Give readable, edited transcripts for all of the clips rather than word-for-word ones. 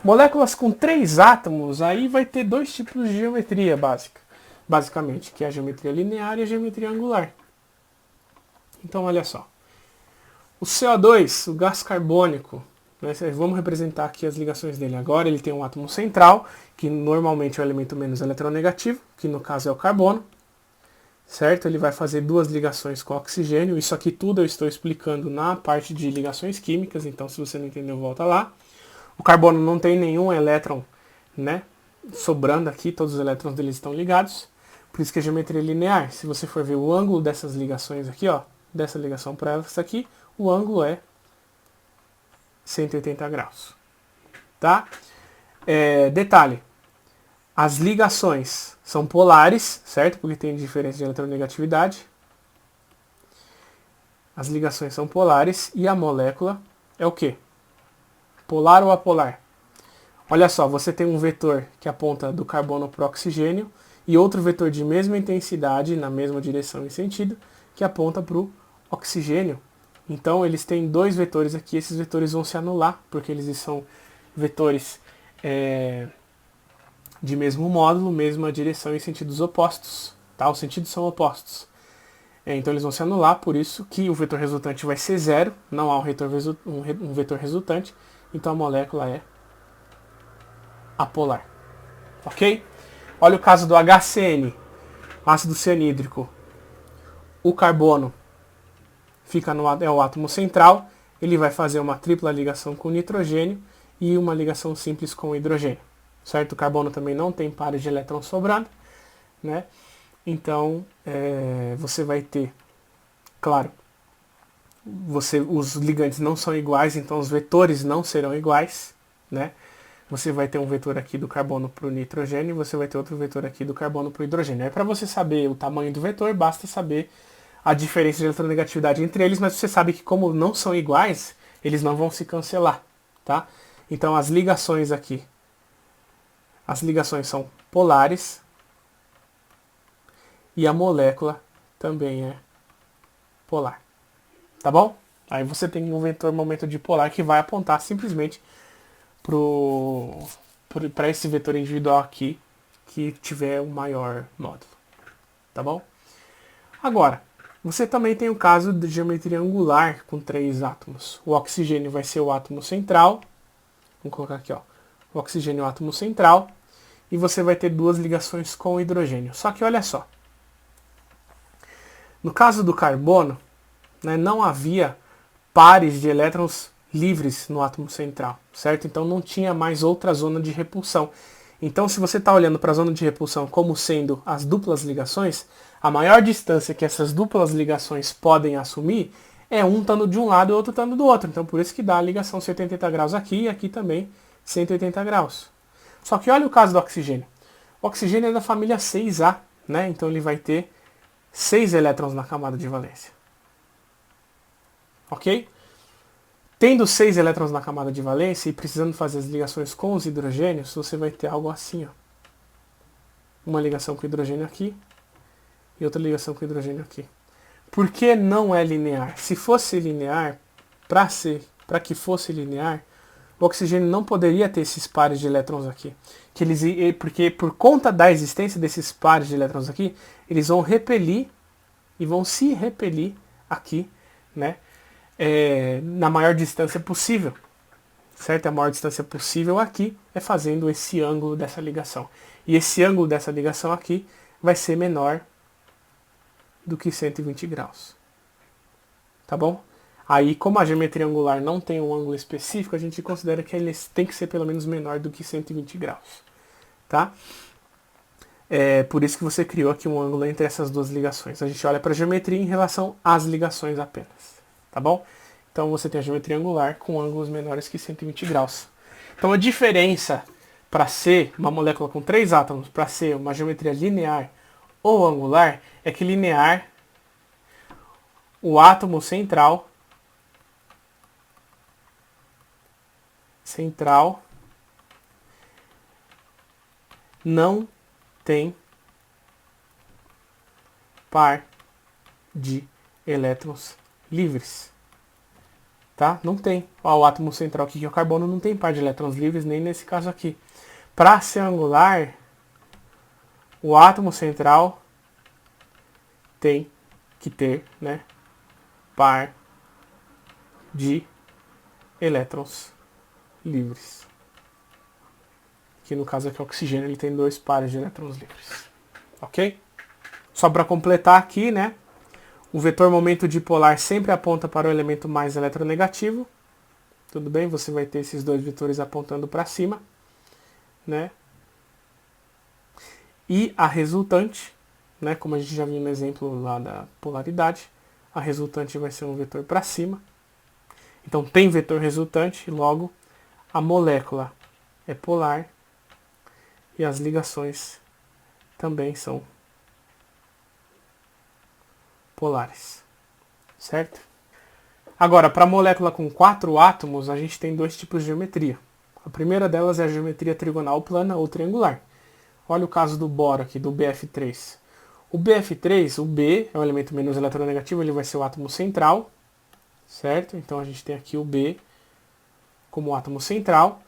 Moléculas com 3 átomos, aí vai ter dois tipos de geometria básica, basicamente, que é a geometria linear e a geometria angular. Então, olha só. O CO2, o gás carbônico, né, vamos representar aqui as ligações dele. Agora ele tem um átomo central, que normalmente é o elemento menos eletronegativo, que no caso é o carbono. Certo? Ele vai fazer duas ligações com oxigênio. Isso aqui tudo eu estou explicando na parte de ligações químicas, então se você não entendeu, volta lá. O carbono não tem nenhum elétron, né, sobrando aqui, todos os elétrons dele estão ligados. Por isso que a geometria é linear. Se você for ver o ângulo dessas ligações aqui, ó, dessa ligação para essa aqui, o ângulo é 180 graus. Tá? Detalhe, as ligações são polares, certo? Porque tem diferença de eletronegatividade. As ligações são polares e a molécula é o quê? Polar ou apolar? Olha só, você tem um vetor que aponta do carbono para o oxigênio e outro vetor de mesma intensidade, na mesma direção e sentido, que aponta para o oxigênio. Então eles têm dois vetores aqui, esses vetores vão se anular, porque eles são vetores de mesmo módulo, mesma direção e sentidos opostos. Tá? Os sentidos são opostos. Então eles vão se anular, por isso que o vetor resultante vai ser zero, não há um vetor resultante, então a molécula é apolar. Ok? Olha o caso do HCN, ácido cianídrico. O carbono é o átomo central, ele vai fazer uma tripla ligação com o nitrogênio e uma ligação simples com o hidrogênio. Certo? O carbono também não tem pares de elétrons sobrando, né? Então, você vai ter, claro, os ligantes não são iguais, então os vetores não serão iguais, né? Você vai ter um vetor aqui do carbono para o nitrogênio e você vai ter outro vetor aqui do carbono para o hidrogênio. Para você saber o tamanho do vetor, basta saber a diferença de eletronegatividade entre eles, mas você sabe que como não são iguais, eles não vão se cancelar, tá? Então as ligações aqui, as ligações são polares, e a molécula também é polar. Tá bom? Aí você tem um vetor momento dipolar que vai apontar simplesmente para esse vetor individual aqui que tiver o maior módulo. Tá bom? Agora, você também tem o caso de geometria angular com 3 átomos. O oxigênio vai ser o átomo central. Vamos colocar aqui, ó. O oxigênio é o átomo central. E você vai ter duas ligações com o hidrogênio. Só que olha só. No caso do carbono, né, não havia pares de elétrons livres no átomo central, certo? Então não tinha mais outra zona de repulsão. Então se você está olhando para a zona de repulsão como sendo as duplas ligações, a maior distância que essas duplas ligações podem assumir é um estando de um lado e outro estando do outro. Então por isso que dá a ligação 180 graus aqui e aqui também 180 graus. Só que olha o caso do oxigênio. O oxigênio é da família 6A, né? Então ele vai ter 6 elétrons na camada de valência. Ok? Tendo 6 elétrons na camada de valência e precisando fazer as ligações com os hidrogênios, você vai ter algo assim, ó. Uma ligação com o hidrogênio aqui e outra ligação com o hidrogênio aqui. Por que não é linear? Se fosse linear, para que fosse linear, o oxigênio não poderia ter esses pares de elétrons aqui. Porque por conta da existência desses pares de elétrons aqui, eles vão repelir e vão se repelir aqui, né? Na maior distância possível. Certo? A maior distância possível aqui é fazendo esse ângulo dessa ligação. E esse ângulo dessa ligação aqui vai ser menor do que 120 graus. Tá bom? Aí, como a geometria angular não tem um ângulo específico, a gente considera que ele tem que ser pelo menos menor do que 120 graus. Tá? É por isso que você criou aqui um ângulo entre essas duas ligações. A gente olha para a geometria em relação às ligações apenas. Tá bom? Então você tem a geometria angular com ângulos menores que 120 graus. Então a diferença para ser uma molécula com 3 átomos, para ser uma geometria linear ou angular, é que linear, o átomo central não tem par de elétrons livres. tá? Não tem. Ó, o átomo central aqui, que é o carbono, não tem par de elétrons livres, nem nesse caso aqui. Para ser angular, o átomo central tem que ter, né, par de elétrons livres. Que no caso aqui o oxigênio, ele tem 2 pares de elétrons livres. Ok? Só para completar aqui, né, o vetor momento dipolar sempre aponta para o elemento mais eletronegativo. Tudo bem? Você vai ter esses 2 vetores apontando para cima, né? E a resultante, né, como a gente já viu no exemplo lá da polaridade, a resultante vai ser um vetor para cima. Então tem vetor resultante, logo a molécula é polar e as ligações também são polares, certo? Agora, para a molécula com 4 átomos, a gente tem 2 tipos de geometria. A primeira delas é a geometria trigonal plana ou triangular. Olha o caso do boro aqui, do BF3. O BF3, o B é o elemento menos eletronegativo, ele vai ser o átomo central, certo? Então a gente tem aqui o B como átomo central.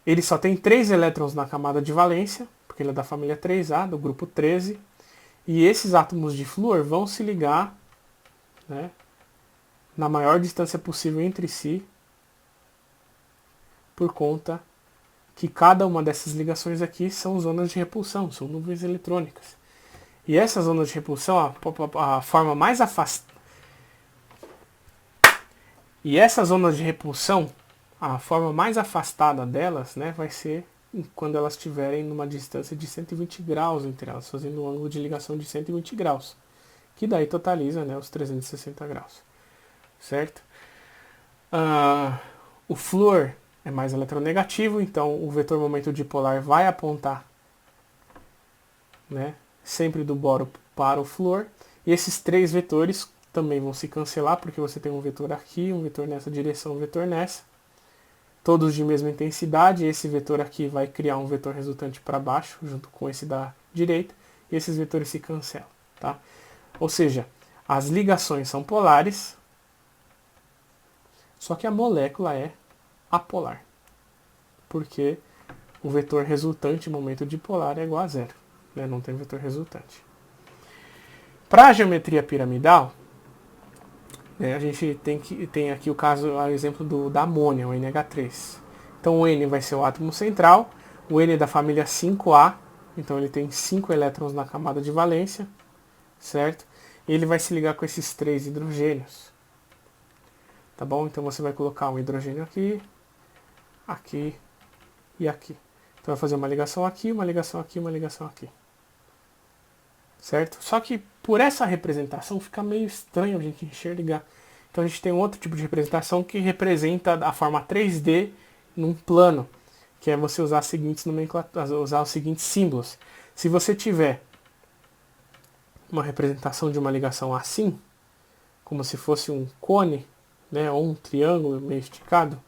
Ele só tem 3 elétrons na camada de valência, porque ele é da família 3A, do grupo 13. E esses átomos de flúor vão se ligar, né, na maior distância possível entre si, por conta que cada uma dessas ligações aqui são zonas de repulsão, são nuvens eletrônicas. E essas zonas de repulsão, a forma mais afastada. E essas zonas de repulsão, a forma mais afastada delas, né, vai ser quando elas estiverem numa distância de 120 graus entre elas, fazendo um ângulo de ligação de 120 graus, que daí totaliza, né, os 360 graus, certo? O flúor é mais eletronegativo, então o vetor momento dipolar vai apontar, né, sempre do boro para o flúor, e esses 3 vetores também vão se cancelar, porque você tem um vetor aqui, um vetor nessa direção, um vetor nessa, todos de mesma intensidade. Esse vetor aqui vai criar um vetor resultante para baixo, junto com esse da direita, e esses vetores se cancelam, tá? Ou seja, as ligações são polares, só que a molécula é apolar, porque o vetor resultante momento dipolar é igual a 0, né? Não tem vetor resultante. Para a geometria piramidal, né, a gente tem aqui o caso, o exemplo da amônia, o NH3. Então o N vai ser o átomo central, o N é da família 5A, então ele tem 5 elétrons na camada de valência, certo? E ele vai se ligar com esses 3 hidrogênios. Tá bom? Então você vai colocar um hidrogênio aqui, aqui e aqui. Então vai fazer uma ligação aqui, uma ligação aqui, uma ligação aqui. Certo? Só que por essa representação fica meio estranho a gente enxergar. Então a gente tem um outro tipo de representação que representa a forma 3D num plano, que é você usar usar os seguintes símbolos. Se você tiver uma representação de uma ligação assim, como se fosse um cone, né, ou um triângulo meio esticado,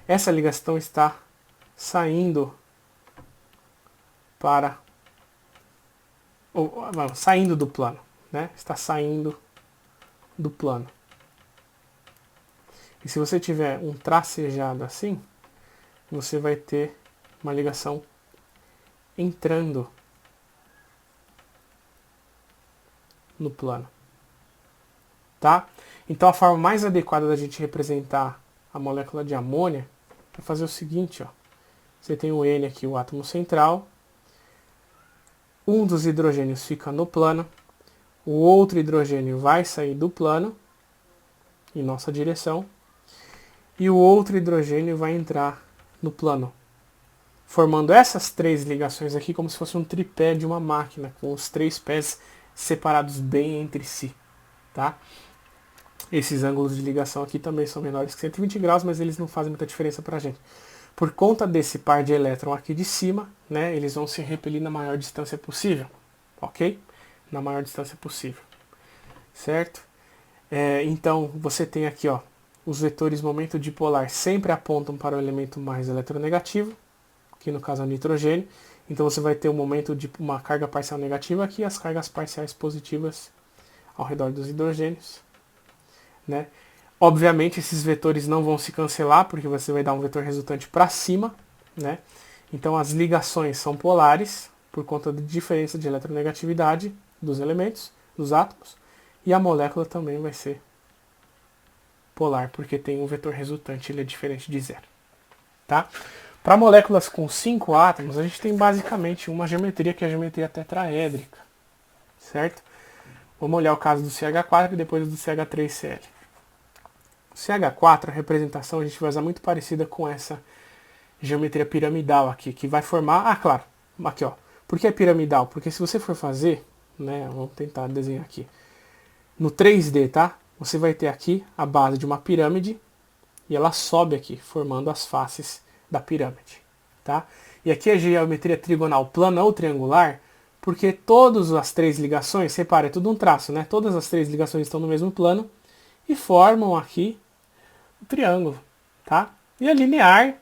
essa ligação está saindo para saindo do plano, né? Está saindo do plano. E se você tiver um tracejado assim, você vai ter uma ligação entrando no plano, tá? Então a forma mais adequada da gente representar a molécula de amônia é fazer o seguinte, ó. Você tem o N aqui, o átomo central. Um dos hidrogênios fica no plano, o outro hidrogênio vai sair do plano, em nossa direção, e o outro hidrogênio vai entrar no plano, formando essas 3 ligações aqui como se fosse um tripé de uma máquina, com os 3 pés separados bem entre si, tá? Esses ângulos de ligação aqui também são menores que 120 graus, mas eles não fazem muita diferença pra gente. Por conta desse par de elétron aqui de cima, né, eles vão se repelir na maior distância possível, ok? Na maior distância possível, certo? Então, você tem aqui, ó, os vetores momento dipolar sempre apontam para o elemento mais eletronegativo, que no caso é o nitrogênio. Então, você vai ter um momento de uma carga parcial negativa aqui e as cargas parciais positivas ao redor dos hidrogênios, né? Obviamente esses vetores não vão se cancelar, porque você vai dar um vetor resultante para cima, né? Então as ligações são polares, por conta da diferença de eletronegatividade dos elementos, dos átomos, e a molécula também vai ser polar, porque tem um vetor resultante, ele é diferente de zero. Tá? Para moléculas com 5 átomos, a gente tem basicamente uma geometria que é a geometria tetraédrica, certo? Vamos olhar o caso do CH4 e depois do CH3Cl. O CH4, a representação a gente vai usar muito parecida com essa geometria piramidal aqui, que vai formar... Ah, claro, aqui ó. Por que é piramidal? Porque se você for fazer, né, vamos tentar desenhar aqui, no 3D, tá? Você vai ter aqui a base de uma pirâmide e ela sobe aqui, formando as faces da pirâmide, tá? E aqui a geometria trigonal plana ou triangular, porque todas as três ligações, repara, é tudo um traço, né? Todas as três ligações estão no mesmo plano e formam aqui o triângulo, tá? E a linear,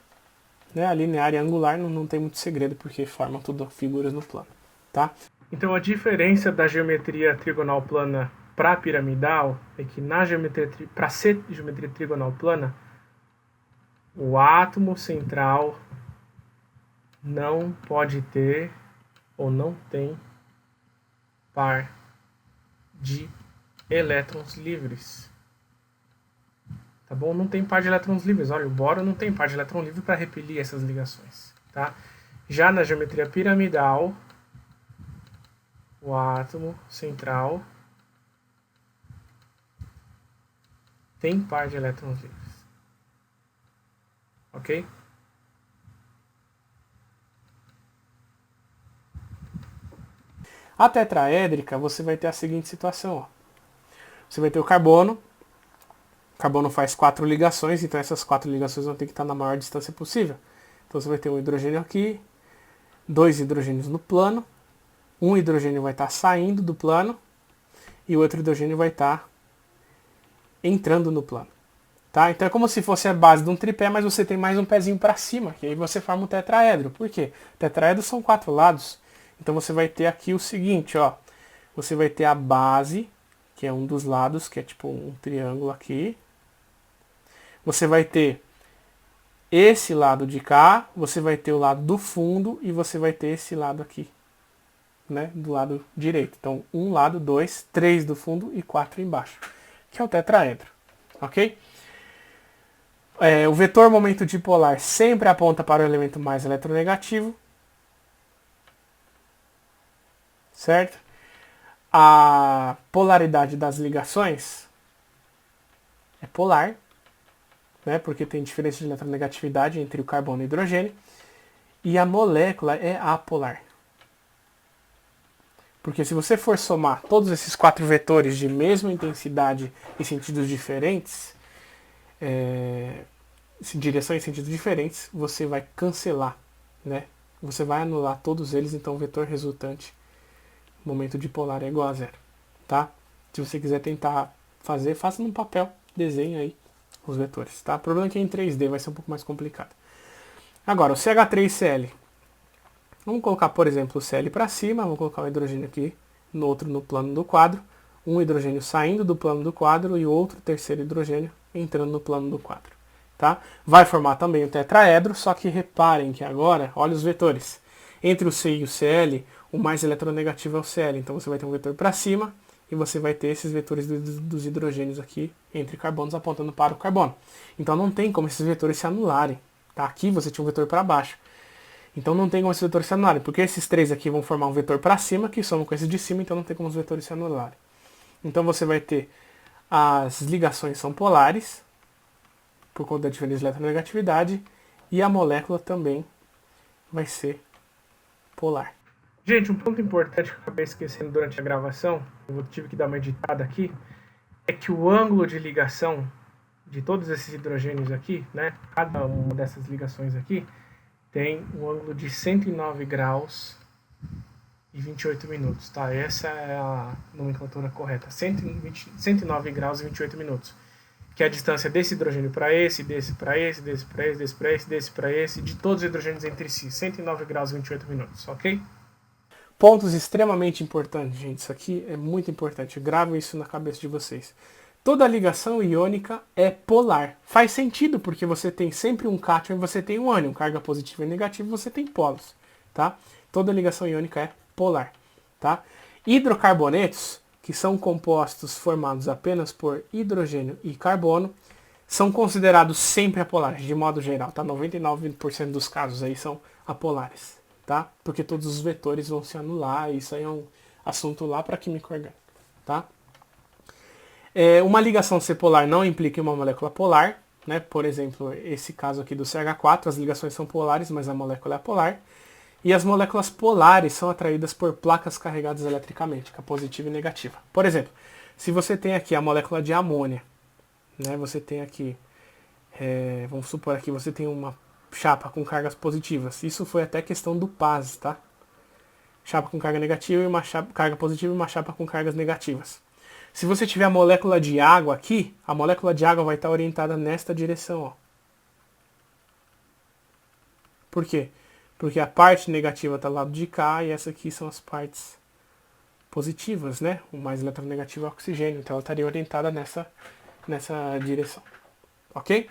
né? A linear e a angular não tem muito segredo, porque formam tudo figuras no plano, tá? Então a diferença da geometria trigonal plana para piramidal é que na geometria para ser geometria trigonal plana, o átomo central não pode ter ou não tem par de elétrons livres. Tá bom? Não tem par de elétrons livres. Olha, o boro não tem par de elétron livre para repelir essas ligações. Tá? Já na geometria piramidal, o átomo central tem par de elétrons livres. Ok? A tetraédrica, você vai ter a seguinte situação. Ó. Você vai ter o carbono faz 4 ligações, então essas 4 ligações vão ter que estar na maior distância possível. Então você vai ter um hidrogênio aqui, 2 hidrogênios no plano, um hidrogênio vai estar saindo do plano e o outro hidrogênio vai estar entrando no plano. Tá? Então é como se fosse a base de um tripé, mas você tem mais um pezinho para cima, que aí você forma um tetraedro. Por quê? Tetraedros são 4 lados. Então você vai ter aqui o seguinte, ó. Você vai ter a base, que é um dos lados, que é tipo um triângulo aqui. Você vai ter esse lado de cá, você vai ter o lado do fundo e você vai ter esse lado aqui, né, do lado direito. Então, um lado, 2, 3 do fundo e 4 embaixo, que é o tetraedro, ok? O vetor momento dipolar sempre aponta para o elemento mais eletronegativo, certo? A polaridade das ligações é polar, né, porque tem diferença de eletronegatividade entre o carbono e o hidrogênio, e a molécula é apolar. Porque se você for somar todos esses 4 vetores de mesma intensidade em sentidos diferentes, direção em sentidos diferentes, você vai cancelar, né? Você vai anular todos eles, então o vetor resultante, momento dipolar, é igual a zero, tá? Se você quiser tentar fazer, faça num papel, desenhe aí os vetores, tá? O problema é que em 3D vai ser um pouco mais complicado. Agora, o CH3Cl. Vamos colocar, por exemplo, o Cl para cima, vamos colocar o hidrogênio aqui, no outro no plano do quadro, um hidrogênio saindo do plano do quadro e outro terceiro hidrogênio entrando no plano do quadro. Tá? Vai formar também o tetraedro, só que reparem que agora, olha os vetores. Entre o C e o Cl, o mais eletronegativo é o Cl, então você vai ter um vetor para cima e você vai ter esses vetores dos hidrogênios aqui entre carbonos apontando para o carbono. Então não tem como esses vetores se anularem. Tá? Aqui você tinha um vetor para baixo. Então não tem como esses vetores se anularem, porque esses três aqui vão formar um vetor para cima, que somam com esses de cima, então não tem como os vetores se anularem. Então você vai ter as ligações são polares, por conta da diferença de eletronegatividade, e a molécula também vai ser polar. Gente, um ponto importante que eu acabei esquecendo durante a gravação, eu tive que dar uma editada aqui, é que o ângulo de ligação de todos esses hidrogênios aqui, né, cada uma dessas ligações aqui, tem um ângulo de 109 graus e 28 minutos, tá? Essa é a nomenclatura correta, 109 graus e 28 minutos, que é a distância desse hidrogênio para esse, desse para esse, desse para esse, desse para esse, desse para esse, de todos os hidrogênios entre si, 109 graus e 28 minutos, ok? Pontos extremamente importantes, gente, isso aqui é muito importante, gravem isso na cabeça de vocês. Toda ligação iônica é polar. Faz sentido, porque você tem sempre um cátion e você tem um ânion. Carga positiva e negativa, você tem polos. Tá? Toda ligação iônica é polar. Tá? Hidrocarbonetos, que são compostos formados apenas por hidrogênio e carbono, são considerados sempre apolares, de modo geral. Tá? 99% dos casos aí são apolares. Tá? Porque todos os vetores vão se anular. Isso aí é um assunto lá para química orgânica. Tá? Uma ligação C-polar não implica em uma molécula polar, né? Por exemplo, esse caso aqui do CH4, as ligações são polares, mas a molécula é polar. E as moléculas polares são atraídas por placas carregadas eletricamente, que é positiva e negativa. Por exemplo, se você tem aqui a molécula de amônia, né? Você tem aqui, vamos supor aqui, você tem uma chapa com cargas positivas. Isso foi até questão do Paz, tá? Chapa com carga negativa e uma carga positiva e uma chapa com cargas negativas. Se você tiver a molécula de água aqui, a molécula de água vai estar orientada nesta direção. Ó. Por quê? Porque a parte negativa está do lado de cá e essa aqui são as partes positivas, né? O mais eletronegativo é o oxigênio, então ela estaria orientada nessa direção. Ok?